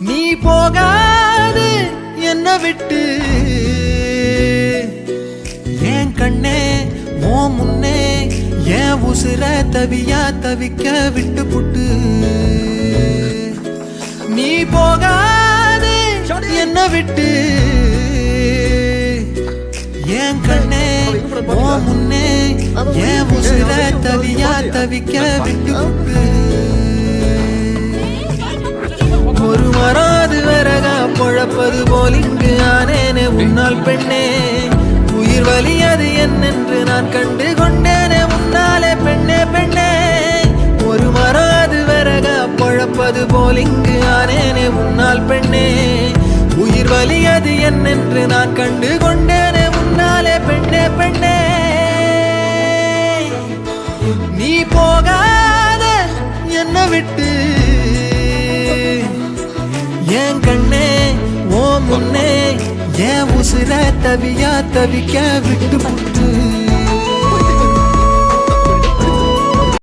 நீ போகாது என்ன விட்டு ஏன் கண்ணே ஓ முன்னே ஏன் உசுர தவியா தவிக்க விட்டு புட்டு நீ போகாது என்ன விட்டு ஏன் கண்ணே ஓ முன்னே ஏன் உசுர தவியா தவிக்க விட்டு புட்டு ஒரு மராது வரகா பொழப்பது போல் இங்கு ஆனேனே உன்னால் பெண்ணே உயிர் வலியது என்னென்று நான் கண்டு கொண்டேனே உன்னாலே பெண்ணே பெண்ணே ஒரு மராது வரகா பொழப்பது போல் இங்கு ஆனேனே உன்னால் பெண்ணே உயிர் வலியது என்னென்று நான் கண்டு கொண்டேனே உன்னாலே பெண்ணே பெண்ணே நீ போகாத என்ன விட்டு ஏன் கண்ணே ஓ முன்னே ஏன் உசுர தவியா தவிக்க விட்டு